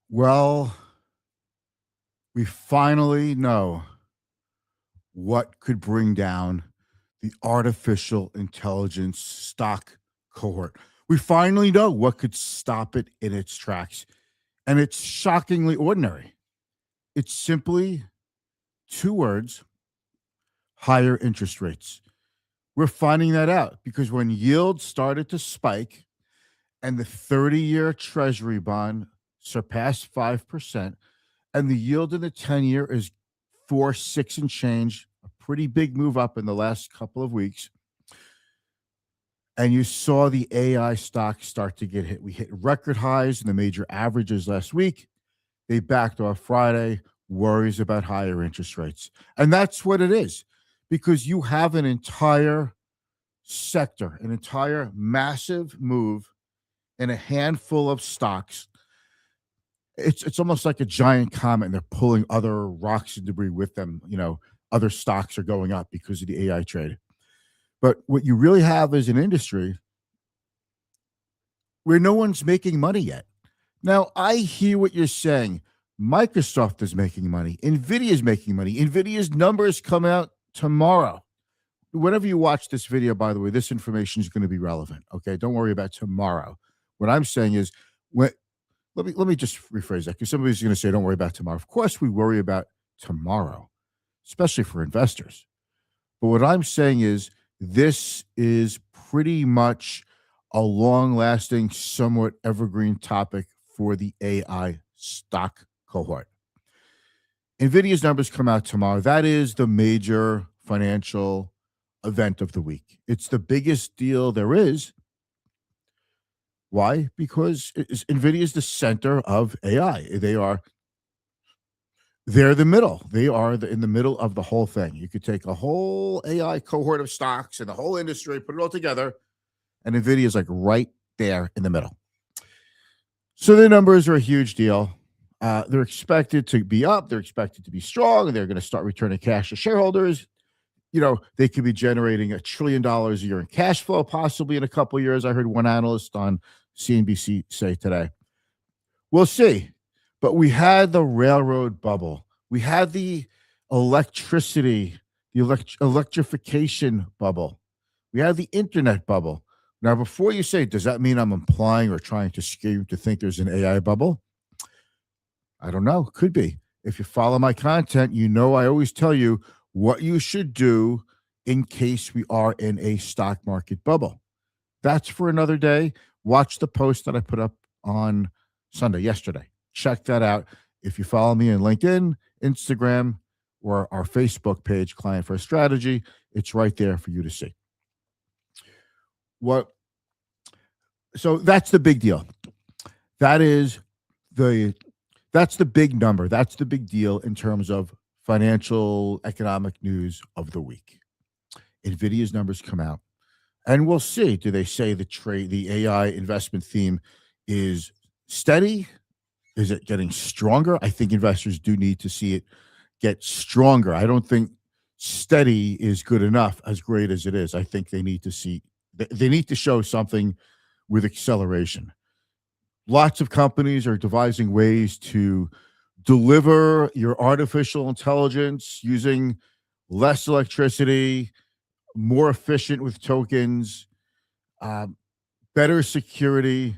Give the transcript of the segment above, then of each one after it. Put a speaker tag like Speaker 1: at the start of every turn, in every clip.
Speaker 1: Well, we finally know what could bring down the artificial intelligence stock cohort. We finally know what could stop it in its tracks. And it's shockingly ordinary. It's simply two words: higher interest rates. We're finding that out because when yields started to spike and the 30-year Treasury bond surpassed 5%, and the yield in the 10-year is 4.6 and change, a pretty big move up in the last couple of weeks. And you saw the AI stocks start to get hit. We hit record highs in the major averages last week. They backed off Friday, worries about higher interest rates. And that's what it is, because you have an entire sector, an entire massive move in a handful of stocks. It's almost like a giant comet and they're pulling other rocks and debris with them. Other stocks are going up because of the AI trade. But what you really have is an industry where no one's making money yet. Now, I hear what you're saying. Microsoft is making money. NVIDIA is making money. NVIDIA's numbers come out tomorrow. Whenever you watch this video, by the way, this information is going to be relevant. Okay, don't worry about tomorrow. What I'm saying is, when let me just rephrase that, because somebody's going to say, "Don't worry about tomorrow." Of course, we worry about tomorrow, especially for investors. But what I'm saying is, this is pretty much a long-lasting, somewhat evergreen topic for the AI stock cohort. NVIDIA's numbers come out tomorrow. That is the major financial event of the week. It's the biggest deal there is. Why? Because NVIDIA is the center of AI. They're the middle. They are in the middle of the whole thing. You could take a whole AI cohort of stocks and the whole industry, put it all together, and NVIDIA is like right there in the middle. So their numbers are a huge deal. They're expected to be up. They're expected to be strong. They're going to start returning cash to shareholders. They could be generating $1 trillion a year in cash flow, possibly in a couple of years. I heard one analyst on CNBC say today. We'll see. But we had the railroad bubble. We had the electricity, electrification bubble. We had the internet bubble. Now, before you say, does that mean I'm implying or trying to scare you to think there's an AI bubble? I don't know. Could be. If you follow my content, I always tell you what you should do in case we are in a stock market bubble. That's for another day. Watch the post that I put up on yesterday. Check that out. If you follow me on LinkedIn, Instagram, or our Facebook page, Client First Strategy, it's right there for you to see. So that's the big deal. That's the big number. That's the big deal in terms of financial economic news of the week. NVIDIA's numbers come out, and we'll see. Do they say the AI investment theme is steady? Is it getting stronger? I think investors do need to see it get stronger. I don't think steady is good enough, as great as it is. I think they need to show something with acceleration. Lots of companies are devising ways to deliver your artificial intelligence using less electricity, more efficient with tokens, better security,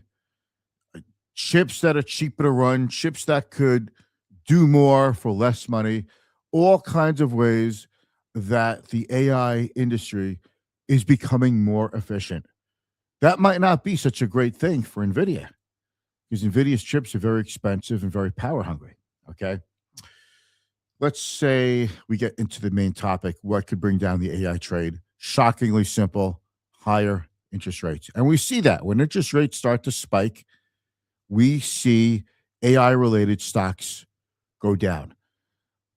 Speaker 1: chips that are cheaper to run, chips that could do more for less money, all kinds of ways that the AI industry is becoming more efficient. That might not be such a great thing for NVIDIA, because NVIDIA's chips are very expensive and very power hungry. Okay. Let's say we get into the main topic: what could bring down the AI trade? Shockingly simple: higher interest rates. And we see that when interest rates start to spike, we see AI related stocks go down.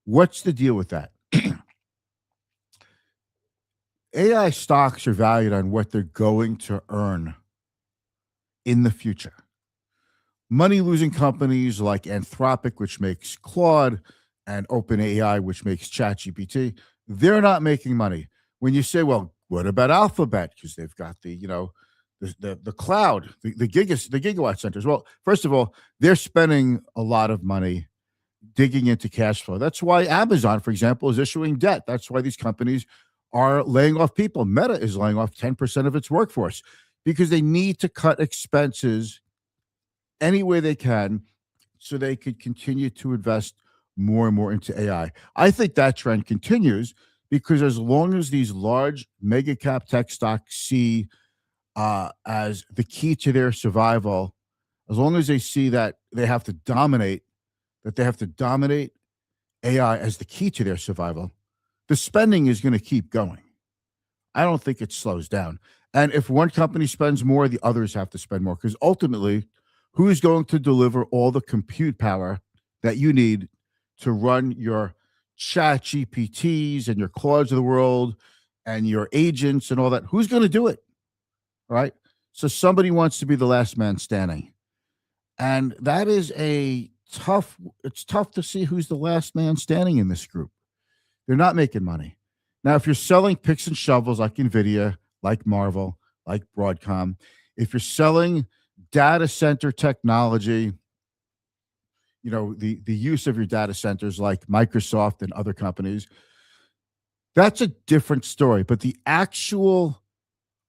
Speaker 1: What's the deal with that? AI stocks are valued on what they're going to earn in the future. Money losing companies like Anthropic, which makes Claude, and OpenAI, which makes ChatGPT, they're not making money. When you say, well, what about Alphabet? Because they've got the the cloud, the gigawatt centers. Well, first of all, they're spending a lot of money digging into cash flow. That's why Amazon, for example, is issuing debt. That's why these companies are laying off people. Meta is laying off 10% of its workforce because they need to cut expenses any way they can so they could continue to invest more and more into AI. I think that trend continues because as long as these large mega cap tech stocks see as the key to their survival, as long as they see that they have to dominate, AI as the key to their survival, the spending is going to keep going. I don't think it slows down. And if one company spends more, the others have to spend more because ultimately, who's going to deliver all the compute power that you need to run your chat GPTs and your Claudes of the world and your agents and all that? Who's going to do it? Right? So somebody wants to be the last man standing. And that is it's tough to see who's the last man standing in this group. They're not making money. Now, if you're selling picks and shovels like NVIDIA, like Marvel, like Broadcom, if you're selling data center technology, the use of your data centers like Microsoft and other companies, that's a different story. But the actual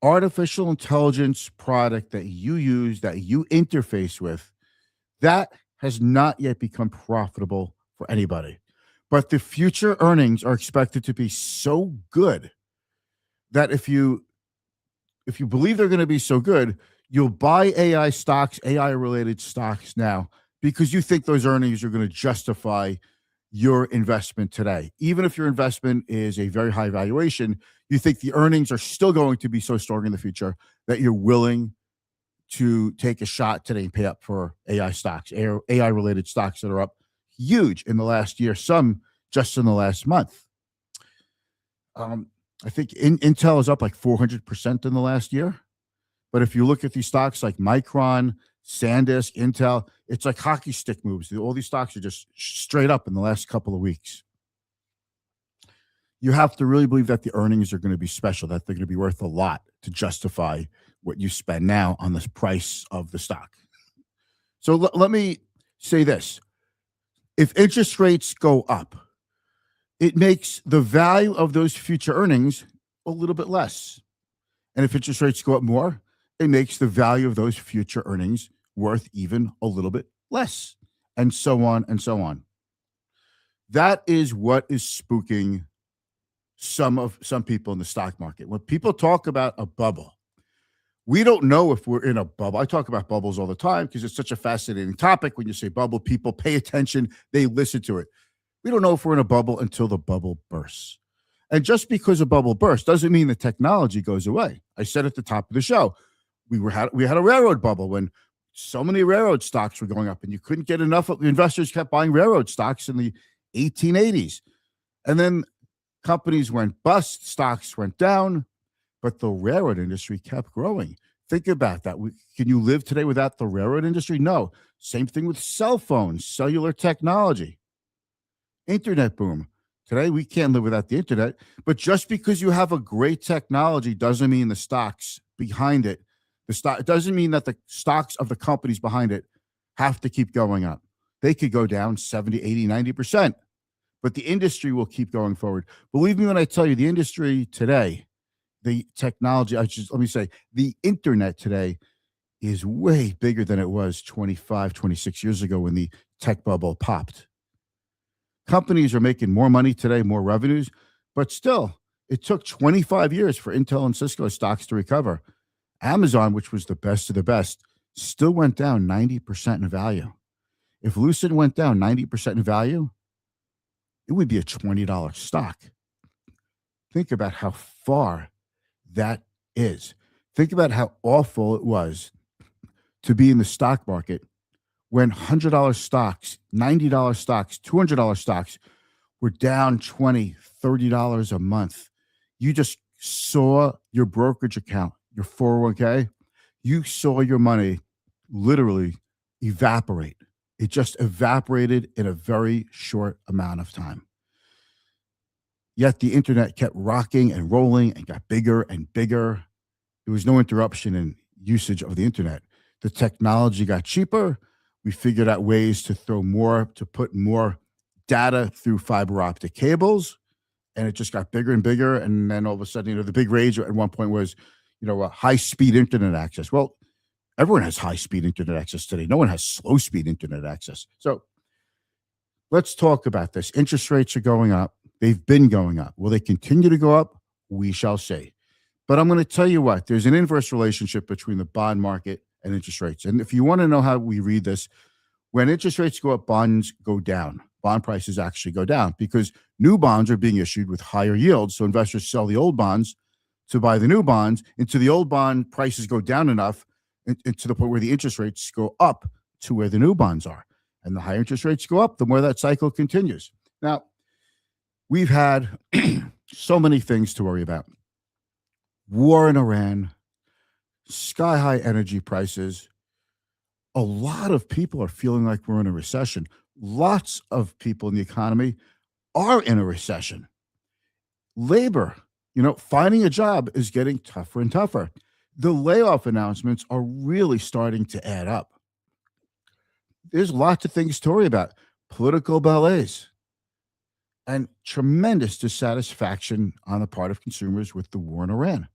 Speaker 1: artificial intelligence product that you use, that you interface with, that has not yet become profitable for anybody. But the future earnings are expected to be so good that if you believe they're going to be so good, you'll buy AI stocks, AI related stocks now because you think those earnings are going to justify your investment today. Even if your investment is a very high valuation, you think the earnings are still going to be so strong in the future that you're willing to take a shot today and pay up for AI stocks, AI related stocks that are up huge in the last year, some just in the last month. I think Intel is up like 400% in the last year. But if you look at these stocks like Micron, SanDisk, Intel, it's like hockey stick moves. All these stocks are just straight up in the last couple of weeks. You have to really believe that the earnings are going to be special, that they're going to be worth a lot to justify what you spend now on the price of the stock. So let me say this. If interest rates go up, it makes the value of those future earnings a little bit less. And if interest rates go up more, it makes the value of those future earnings worth even a little bit less, and so on and so on. That is what is spooking some people in the stock market. When people talk about a bubble, we don't know if we're in a bubble. I talk about bubbles all the time because it's such a fascinating topic. When you say bubble, people pay attention, they listen to it. We don't know if we're in a bubble until the bubble bursts. And just because a bubble bursts doesn't mean the technology goes away. I said at the top of the show, we had a railroad bubble when so many railroad stocks were going up and you couldn't get enough of investors kept buying railroad stocks in the 1880s. And then companies went bust, stocks went down, but the railroad industry kept growing. Think about that. Can you live today without the railroad industry? No. Same thing with cell phones, cellular technology, internet boom. Today, we can't live without the internet. But just because you have a great technology doesn't mean the stocks behind it, it doesn't mean that the stocks of the companies behind it have to keep going up. They could go down 70, 80, 90%. But the industry will keep going forward. Believe me when I tell you, the industry today, the technology, let me say, the internet today is way bigger than it was 25, 26 years ago when the tech bubble popped. Companies are making more money today, more revenues, but still, it took 25 years for Intel and Cisco stocks to recover. Amazon, which was the best of the best, still went down 90% in value. If Lucid went down 90% in value, it would be a $20 stock. Think about how far that is. Think about how awful it was to be in the stock market when $100 stocks, $90 stocks, $200 stocks were down $20, $30 a month. You just saw your brokerage account, your 401k, you saw your money literally evaporate. It just evaporated in a very short amount of time. Yet the internet kept rocking and rolling and got bigger and bigger. There was no interruption, and usage of the internet. The technology got cheaper. We figured out ways to put more data through fiber optic cables, and it just got bigger and bigger. And then all of a sudden, the big rage at one point was, high speed internet access. Well, everyone has high speed internet access today. No one has slow speed internet access. So let's talk about this. Interest rates are going up. They've been going up. Will they continue to go up? We shall see. But I'm going to tell you what, there's an inverse relationship between the bond market and interest rates. And if you want to know how we read this, when interest rates go up, bonds go down. Bond prices actually go down because new bonds are being issued with higher yields. So investors sell the old bonds to buy the new bonds, until the old bond prices go down enough to the point where the interest rates go up to where the new bonds are. And the higher interest rates go up, the more that cycle continues. Now, we've had so many things to worry about. War in Iran, sky-high energy prices. A lot of people are feeling like we're in a recession. Lots of people in the economy are in a recession. Labor, finding a job is getting tougher and tougher. The layoff announcements are really starting to add up. There's lots of things to worry about. Political ballets and tremendous dissatisfaction on the part of consumers with the war in Iran.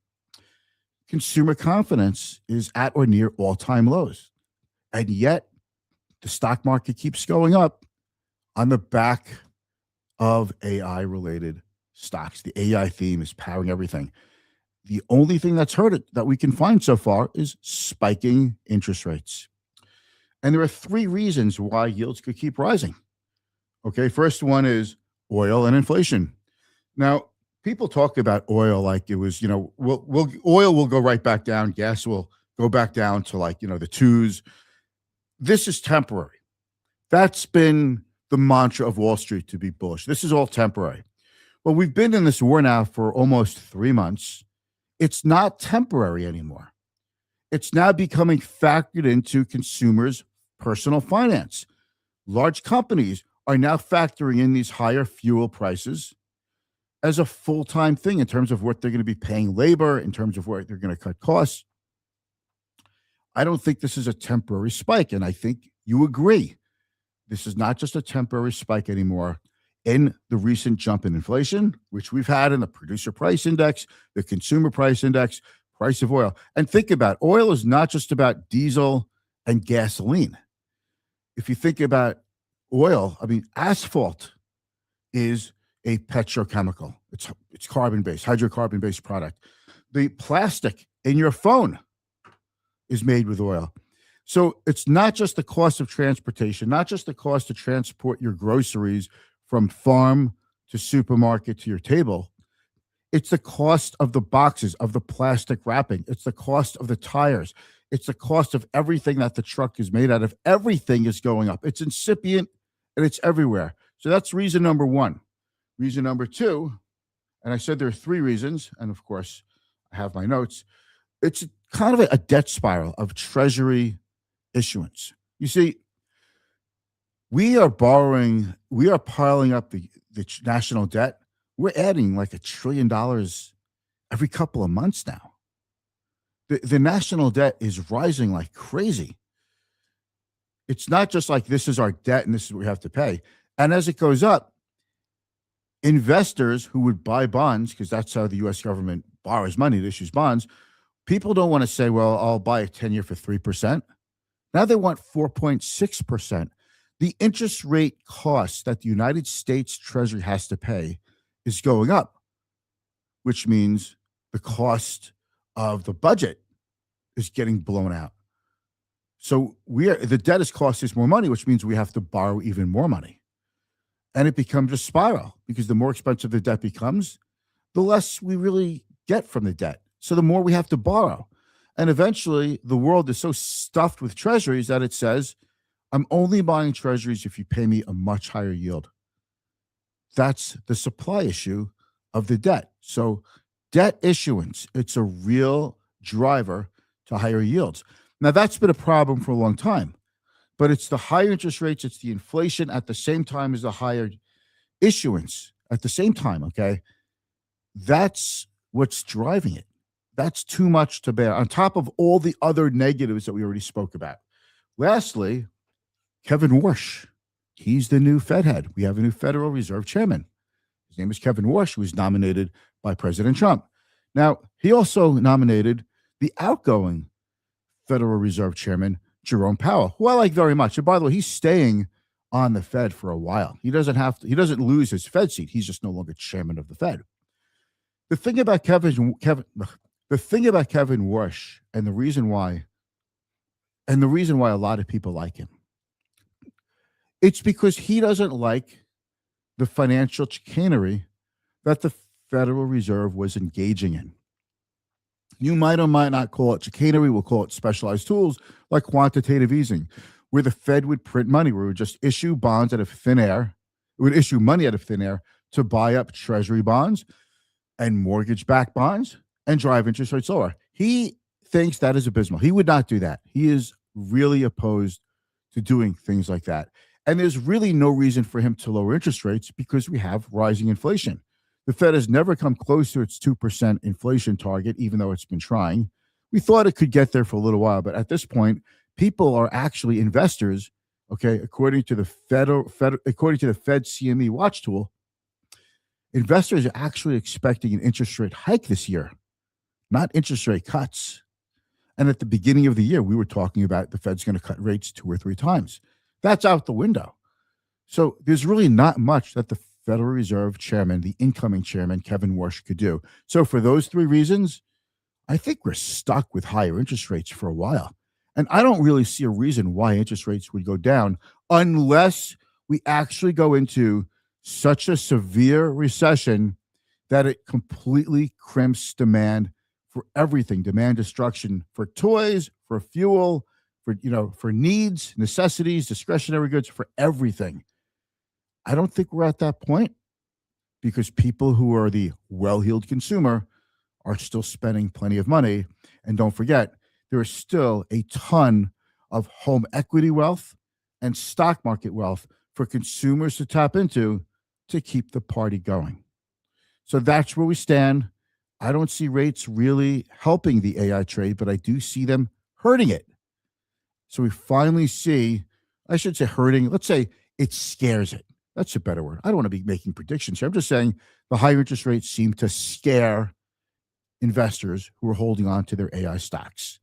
Speaker 1: Consumer confidence is at or near all-time lows. And yet, the stock market keeps going up on the back of AI-related stocks. The AI theme is powering everything. The only thing that's hurt it that we can find so far is spiking interest rates. And there are three reasons why yields could keep rising. Okay, first one is oil and inflation. Now, people talk about oil like it was, oil will go right back down. Gas will go back down to the twos. This is temporary. That's been the mantra of Wall Street, to be bullish. This is all temporary. Well, we've been in this war now for almost 3 months. It's not temporary anymore. It's now becoming factored into consumers' personal finance. Large companies are now factoring in these higher fuel prices as a full-time thing in terms of what they're going to be paying labor, in terms of where they're going to cut costs. I don't think this is a temporary spike, and I think you agree. This is not just a temporary spike anymore. In the recent jump in inflation, which we've had in the producer price index, the consumer price index, price of oil. And think about it, oil is not just about diesel and gasoline. If you think about oil, asphalt is a petrochemical. It's carbon-based, hydrocarbon-based product. The plastic in your phone is made with oil. So it's not just the cost of transportation, not just the cost to transport your groceries from farm to supermarket to your table. It's the cost of the boxes, of the plastic wrapping. It's the cost of the tires. It's the cost of everything that the truck is made out of. Everything is going up. It's incipient and it's everywhere. So that's reason number one. Reason number two, and I said there are three reasons, and of course, I have my notes. It's kind of a debt spiral of Treasury issuance. You see, we are piling up the national debt. We're adding like $1 trillion every couple of months now. The national debt is rising like crazy. It's not just like this is our debt and this is what we have to pay. And as it goes up, investors who would buy bonds, because that's how the U.S. government borrows money, it issues bonds, people don't want to say, well, I'll buy a 10-year for 3%. Now they want 4.6%. The interest rate cost that the United States Treasury has to pay is going up, which means the cost of the budget is getting blown out. So the debt is costing us more money, which means we have to borrow even more money. And it becomes a spiral because the more expensive the debt becomes, the less we really get from the debt. So the more we have to borrow. And eventually the world is so stuffed with treasuries that it says, I'm only buying treasuries if you pay me a much higher yield. That's the supply issue of the debt. So debt issuance, it's a real driver to higher yields. Now, that's been a problem for a long time, but it's the higher interest rates, it's the inflation at the same time as the higher issuance at the same time, okay? That's what's driving it. That's too much to bear on top of all the other negatives that we already spoke about. Lastly, Kevin Warsh. He's the new Fed head. We have a new Federal Reserve chairman. His name is Kevin Warsh, who was nominated by President Trump. Now, he also nominated the outgoing Federal Reserve Chairman, Jerome Powell, who I like very much. And by the way, he's staying on the Fed for a while. He doesn't lose his Fed seat. He's just no longer chairman of the Fed. The thing about Kevin Warsh and the reason why a lot of people like him, it's because he doesn't like the financial chicanery that the Federal Reserve was engaging in. You might or might not call it chicanery. We'll call it specialized tools like quantitative easing, where the Fed would print money, where it would just issue bonds out of thin air. It would issue money out of thin air to buy up Treasury bonds and mortgage-backed bonds and drive interest rates lower. He thinks that is abysmal. He would not do that. He is really opposed to doing things like that. And there's really no reason for him to lower interest rates because we have rising inflation. The Fed has never come close to its 2% inflation target, even though it's been trying. We thought it could get there for a little while, but at this point, people are actually investors. Okay, according to the Fed CME watch tool, investors are actually expecting an interest rate hike this year, not interest rate cuts. And at the beginning of the year, we were talking about the Fed's going to cut rates 2 or 3 times. That's out the window. So there's really not much that the Federal Reserve Chairman, the incoming chairman, Kevin Warsh, could do. So for those 3 reasons, I think we're stuck with higher interest rates for a while. And I don't really see a reason why interest rates would go down unless we actually go into such a severe recession that it completely crimps demand for everything, demand destruction for toys, for fuel, for needs, necessities, discretionary goods, for everything. I don't think we're at that point because people who are the well-heeled consumer are still spending plenty of money. And don't forget, there is still a ton of home equity wealth and stock market wealth for consumers to tap into to keep the party going. So that's where we stand. I don't see rates really helping the AI trade, but I do see them hurting it. So we finally see, I should say hurting, let's say it scares it. That's a better word. I don't want to be making predictions here. I'm just saying the higher interest rates seem to scare investors who are holding on to their AI stocks.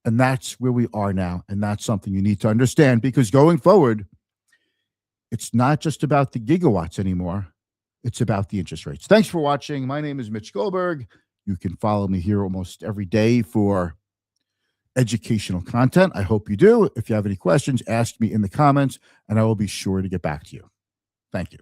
Speaker 1: And that's where we are now. And that's something you need to understand because going forward, it's not just about the gigawatts anymore. It's about the interest rates. Thanks for watching. My name is Mitch Goldberg. You can follow me here almost every day for educational content. I hope you do. If you have any questions, ask me in the comments, and I will be sure to get back to you. Thank you.